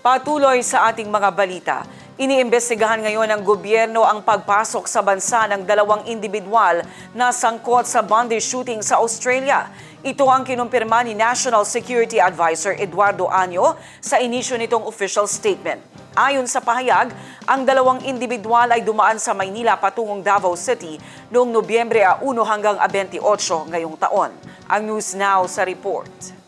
Patuloy sa ating mga balita, iniimbestigahan ngayon ng gobyerno ang pagpasok sa bansa ng dalawang individual na sangkot sa bondage shooting sa Australia. Ito ang kinumpirma ni National Security Advisor Eduardo Año sa inisyo nitong official statement. Ayon sa pahayag, ang dalawang individual ay dumaan sa Maynila patungong Davao City noong Nobyembre 1 hanggang 28 ngayong taon. Ang News Now sa report.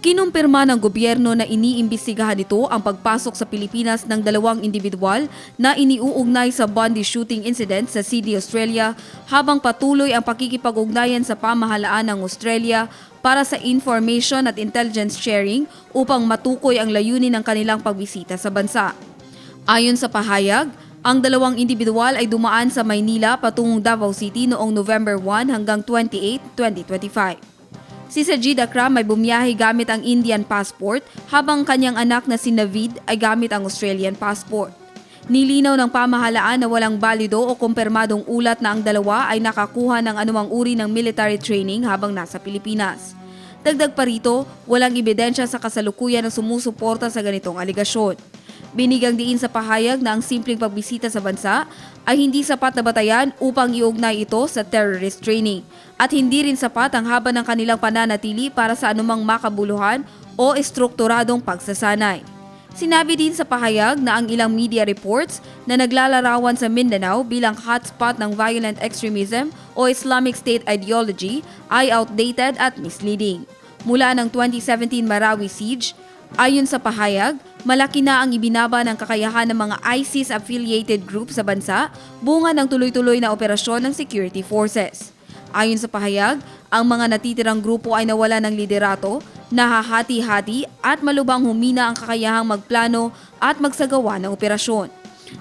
Kinumpirma ng gobyerno na iniimbestigahan nito ang pagpasok sa Pilipinas ng dalawang individual na iniuugnay sa bondage shooting incident sa Sydney, Australia, habang patuloy ang pakikipag-ugnayan sa pamahalaan ng Australia para sa information at intelligence sharing upang matukoy ang layunin ng kanilang pagbisita sa bansa. Ayon sa pahayag, ang dalawang individual ay dumaan sa Maynila patungong Davao City noong November 1 hanggang 28, 2025. Si Sajid Akram ay bumiyahe gamit ang Indian passport habang kanyang anak na si Navid ay gamit ang Australian passport. Nilinaw ng pamahalaan na walang balido o kumpirmadong ulat na ang dalawa ay nakakuha ng anumang uri ng military training habang nasa Pilipinas. Dagdag pa rito, walang ebidensya sa kasalukuyan na sumusuporta sa ganitong aligasyon. Binigang diin sa pahayag na ang simpleng pagbisita sa bansa ay hindi sapat na batayan upang iugnay ito sa terrorist training at hindi rin sapat ang haba ng kanilang pananatili para sa anumang makabuluhan o estrukturadong pagsasanay. Sinabi din sa pahayag na ang ilang media reports na naglalarawan sa Mindanao bilang hotspot ng violent extremism o Islamic State ideology ay outdated at misleading. Mula ng 2017 Marawi siege, ayon sa pahayag, malaki na ang ibinaba ng kakayahan ng mga ISIS-affiliated group sa bansa, bunga ng tuloy-tuloy na operasyon ng security forces. Ayon sa pahayag, ang mga natitirang grupo ay nawala ng liderato, nahahati-hati at malubhang humina ang kakayahang magplano at magsagawa ng operasyon.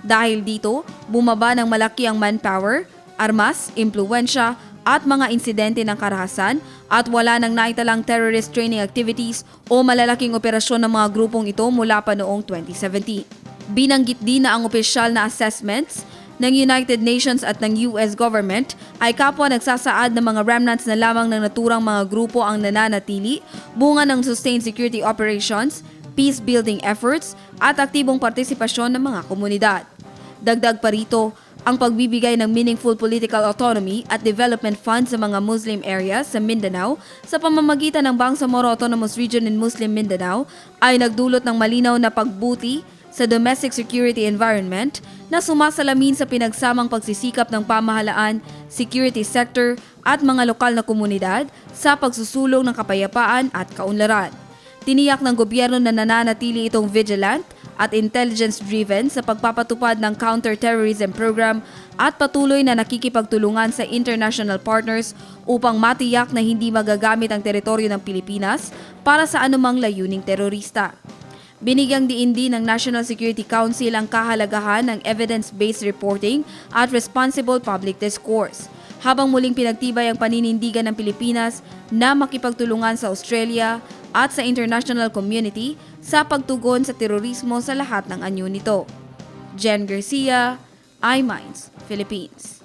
Dahil dito, bumaba ng malaki ang manpower, armas, impluwensya at mga insidente ng karahasan at wala nang naitalang terrorist training activities o malalaking operasyon ng mga grupong ito mula pa noong 2017. Binanggit din na ang opisyal na assessments ng United Nations at ng US government ay kapwa nagsasaad ng mga remnants na lamang ng naturang mga grupo ang nananatili, bunga ng sustained security operations, peace-building efforts at aktibong partisipasyon ng mga komunidad. Dagdag pa rito, ang pagbibigay ng meaningful political autonomy at development funds sa mga Muslim areas sa Mindanao sa pamamagitan ng Bangsamoro Autonomous Region in Muslim Mindanao ay nagdulot ng malinaw na pagbuti sa domestic security environment na sumasalamin sa pinagsamang pagsisikap ng pamahalaan, security sector at mga lokal na komunidad sa pagsusulong ng kapayapaan at kaunlaran. Tiniyak ng gobyerno na nananatili itong vigilant at intelligence-driven sa pagpapatupad ng counter-terrorism program at patuloy na nakikipagtulungan sa international partners upang matiyak na hindi magagamit ang teritoryo ng Pilipinas para sa anumang layuning terorista. Binigyang diin din ng National Security Council ang kahalagahan ng evidence-based reporting at responsible public discourse, habang muling pinagtibay ang paninindigan ng Pilipinas na makipagtulungan sa Australia at sa international community sa pagtugon sa terorismo sa lahat ng anyo nito. Jen Garcia, iMinds, Philippines.